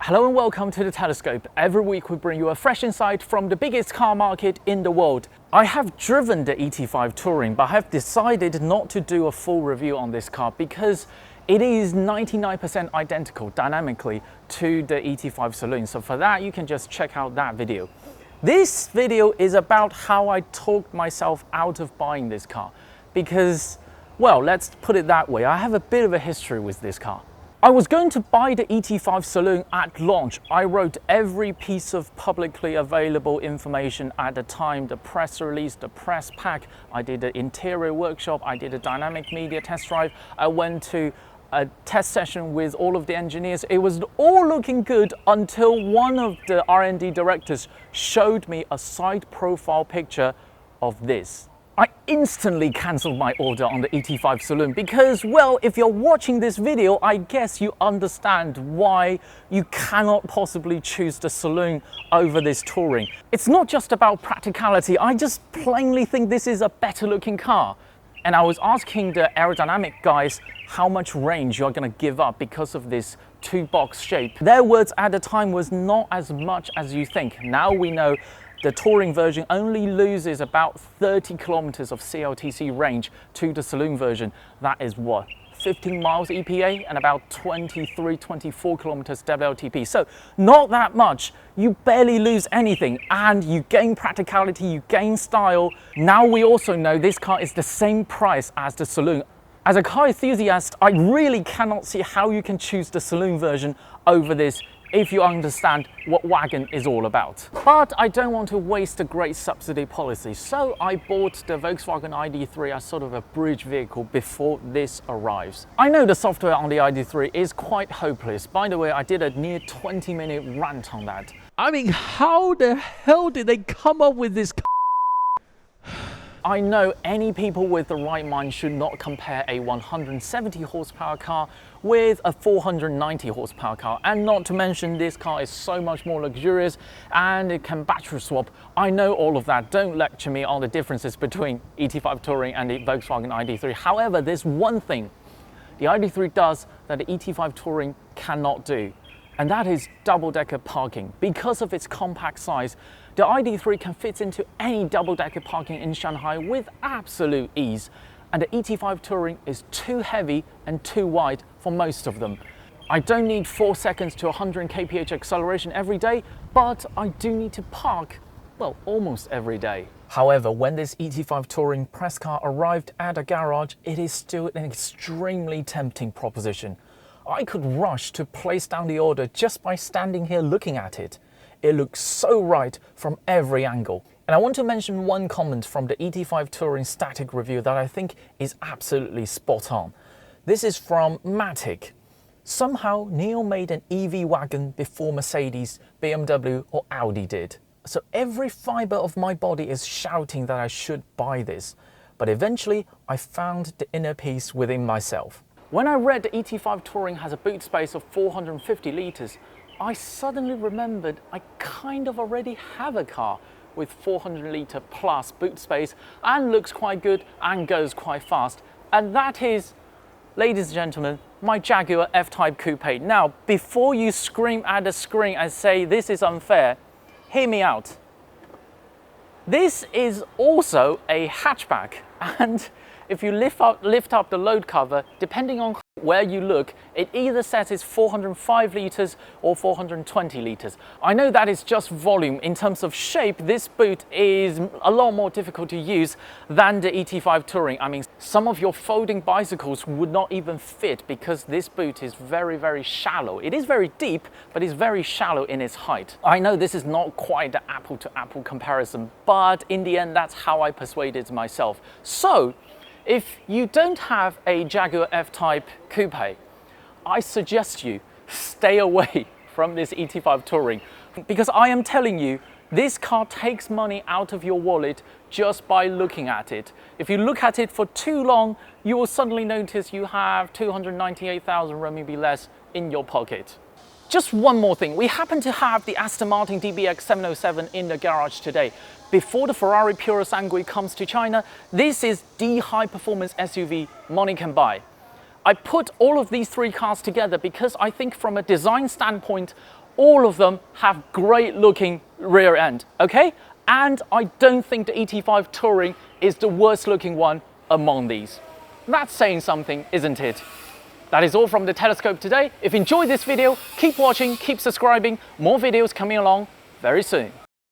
Hello and welcome to The Telescope. Every week we bring you a fresh insight from the biggest car market in the world. I have driven the ET5 Touring, but I have decided not to do a full review on this car because it is 99% identical dynamically to the ET5 Saloon. So for that, you can just check out that video. This video is about how I talked myself out of buying this car because, well, let's put it that way. I have a bit of a history with this car. I was going to buy the ET5 Saloon at launch. I wrote every piece of publicly available information at the time, the press release, the press pack. I did an interior workshop, I did a dynamic media test drive. I went to a test session with all of the engineers. It was all looking good until one of the R&D directors showed me a side profile picture of this. I instantly cancelled my order on the ET5 Saloon because, well, if you're watching this video, I guess you understand why you cannot possibly choose the Saloon over this Touring. It's not just about practicality, I just plainly think this is a better looking car. And I was asking the aerodynamic guys how much range you're going to give up because of this two-box shape. Their words at the time was not as much as you think. Now we know the Touring version only loses about 30 kilometers of CLTC range to the Saloon version. That is what? 15 miles EPA and about 23-24 kilometers WLTP. So not that much. You barely lose anything and you gain practicality, you gain style. Now we also know this car is the same price as the Saloon. As a car enthusiast, I really cannot see how you can choose the Saloon version over this if you understand what wagon is all about. But I don't want to waste a great subsidy policy, so I bought the Volkswagen ID.3 as sort of a bridge vehicle before this arrives. I know the software on the ID.3 is quite hopeless. By the way, I did a near 20-minute rant on that. I mean, how the hell did they come up with this? I know any people with the right mind should not compare a 170 horsepower car with a 490 horsepower car, and not to mention this car is so much more luxurious and it can battery swap. I know all of that. Don't lecture me on the differences between ET5 Touring and the Volkswagen ID.3. However, there's one thing the ID.3 does that the ET5 Touring cannot do, and that is double-decker parking. Because of its compact size, the ID.3 can fit into any double-decker parking in Shanghai with absolute ease, and the ET5 Touring is too heavy and too wide for most of them. I don't need 4 seconds to 100 kph acceleration every day, but I do need to park, well, almost every day. However, when this ET5 Touring press car arrived at a garage, it is still an extremely tempting proposition. I could rush to place down the order just by standing here looking at it. It looks so right from every angle. And I want to mention one comment from the ET5 Touring static review that I think is absolutely spot on. This is from Matic. Somehow NIO made an EV wagon before Mercedes, BMW or Audi did. So every fiber of my body is shouting that I should buy this. But eventually I found the inner peace within myself. When I read the ET5 Touring has a boot space of 450 litres, I suddenly remembered I kind of already have a car with 400 litre plus boot space and looks quite good and goes quite fast. And that is, ladies and gentlemen, my Jaguar F-Type Coupe. Now, before you scream at the screen and say this is unfair, hear me out. This is also a hatchback, and if you lift up the load cover, depending on where you look, it either says it's 405 litres or 420 litres. I know that is just volume. In terms of shape, this boot is a lot more difficult to use than the ET5 Touring. I mean, some of your folding bicycles would not even fit because this boot is very, very shallow. It is very deep, but it's very shallow in its height. I know this is not quite the apple-to-apple comparison, but in the end, that's how I persuaded myself. So, if you don't have a Jaguar F-Type Coupe, I suggest you stay away from this ET5 Touring because I am telling you, this car takes money out of your wallet just by looking at it. If you look at it for too long, you will suddenly notice you have 298,000 RMB less in your pocket. Just one more thing, we happen to have the Aston Martin DBX 707 in the garage today. Before the Ferrari Purosangue comes to China, this is the high-performance SUV money can buy. I put all of these three cars together because I think from a design standpoint, all of them have great looking rear end, okay? And I don't think the ET5 Touring is the worst looking one among these. That's saying something, isn't it? That is all from the Telescope today. If you enjoyed this video, keep watching, keep subscribing. More videos coming along very soon.